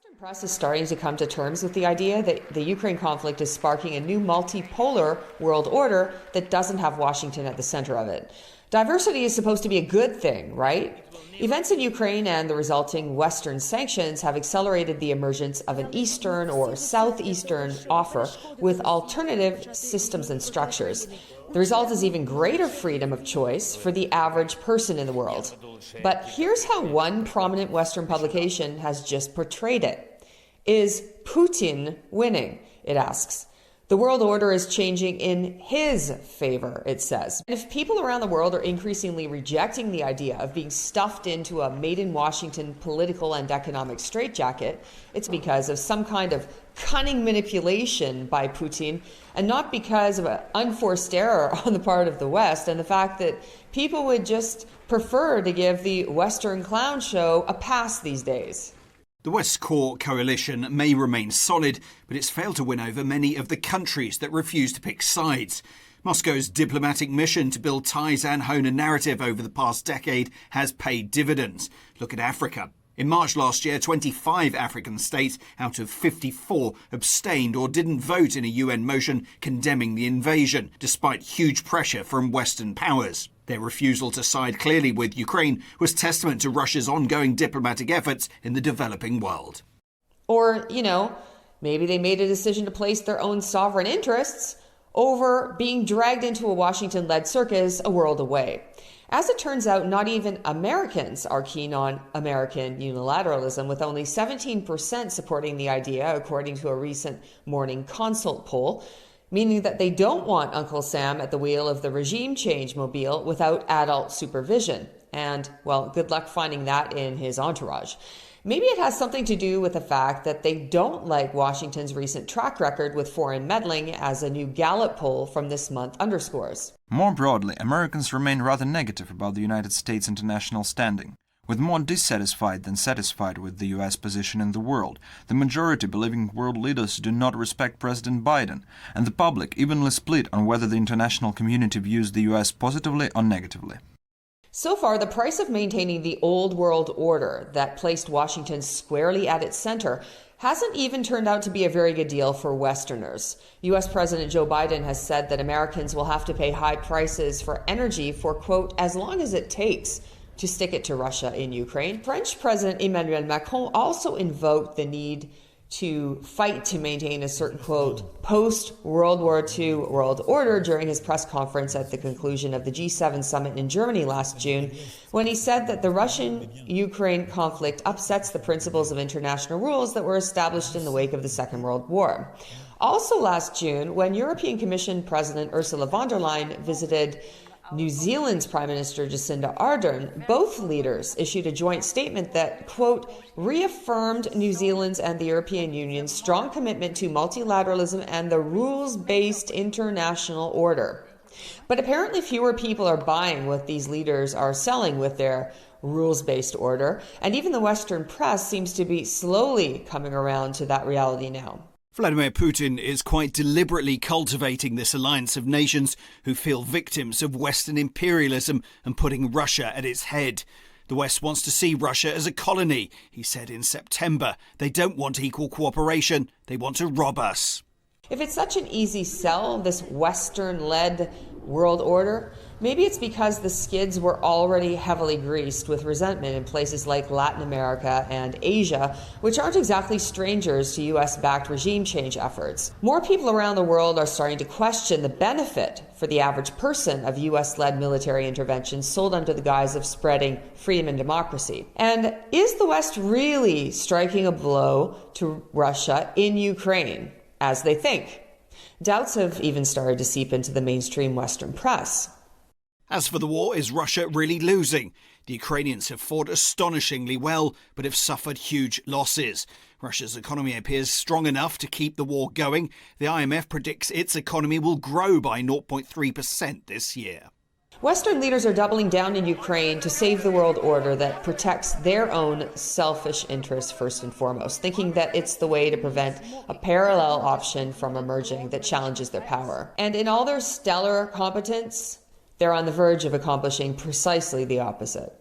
Western press is starting to come to terms with the idea that the Ukraine conflict is sparking a new multipolar world order that doesn't have Washington at the center of it. Diversity is supposed to be a good thing, right? Events in Ukraine and the resulting Western sanctions have accelerated the emergence of an Eastern or Southeastern offer with alternative systems and structures. The result is even greater freedom of choice for the average person in the world. But here's how one prominent Western publication has just portrayed it. Is Putin winning? It asks. The world order is changing in his favor, it says. And if people around the world are increasingly rejecting the idea of being stuffed into a made-in-Washington political and economic straitjacket, it's because of some kind of cunning manipulation by Putin and not because of an unforced error on the part of the West and the fact that people would just prefer to give the Western clown show a pass these days. The West's core coalition may remain solid, but it's failed to win over many of the countries that refuse to pick sides. Moscow's diplomatic mission to build ties and hone a narrative over the past decade has paid dividends. Look at Africa. In March last year, 25 African states out of 54 abstained or didn't vote in a UN motion condemning the invasion, despite huge pressure from Western powers. Their refusal to side clearly with Ukraine was testament to Russia's ongoing diplomatic efforts in the developing world. Or, maybe they made a decision to place their own sovereign interests over being dragged into a Washington-led circus a world away. As it turns out, not even Americans are keen on American unilateralism, with only 17% supporting the idea, according to a recent Morning Consult poll, meaning that they don't want Uncle Sam at the wheel of the regime change mobile without adult supervision. And, well, good luck finding that in his entourage. Maybe it has something to do with the fact that they don't like Washington's recent track record with foreign meddling, as a new Gallup poll from this month underscores. More broadly, Americans remain rather negative about the United States' international standing. With more dissatisfied than satisfied with the U.S. position in the world, the majority believing world leaders do not respect President Biden, and the public evenly split on whether the international community views the U.S. positively or negatively. So far, the price of maintaining the old world order that placed Washington squarely at its center hasn't even turned out to be a very good deal for Westerners. U.S. President Joe Biden has said that Americans will have to pay high prices for energy for, quote, as long as it takes to stick it to Russia in Ukraine. French President Emmanuel Macron also invoked the need to fight to maintain a certain, quote, post-World War II world order during his press conference at the conclusion of the G7 summit in Germany last June, when he said that the Russian-Ukraine conflict upsets the principles of international rules that were established in the wake of the Second World War. Also last June, when European Commission President Ursula von der Leyen visited New Zealand's Prime Minister Jacinda Ardern, both leaders issued a joint statement that, quote, reaffirmed New Zealand's and the European Union's strong commitment to multilateralism and the rules-based international order. But apparently fewer people are buying what these leaders are selling with their rules-based order, and even the Western press seems to be slowly coming around to that reality now. Vladimir Putin is quite deliberately cultivating this alliance of nations who feel victims of Western imperialism and putting Russia at its head. The West wants to see Russia as a colony, he said in September. They don't want equal cooperation. They want to rob us. If it's such an easy sell, this Western-led world order, maybe it's because the skids were already heavily greased with resentment in places like Latin America and Asia, which aren't exactly strangers to U.S.-backed regime change efforts. More people around the world are starting to question the benefit for the average person of U.S.-led military interventions sold under the guise of spreading freedom and democracy. And is the West really striking a blow to Russia in Ukraine, as they think? Doubts have even started to seep into the mainstream Western press. As for the war, is Russia really losing? The Ukrainians have fought astonishingly well, but have suffered huge losses. Russia's economy appears strong enough to keep the war going. The IMF predicts its economy will grow by 0.3% this year. Western leaders are doubling down in Ukraine to save the world order that protects their own selfish interests first and foremost, thinking that it's the way to prevent a parallel option from emerging that challenges their power. And in all their stellar competence, they're on the verge of accomplishing precisely the opposite.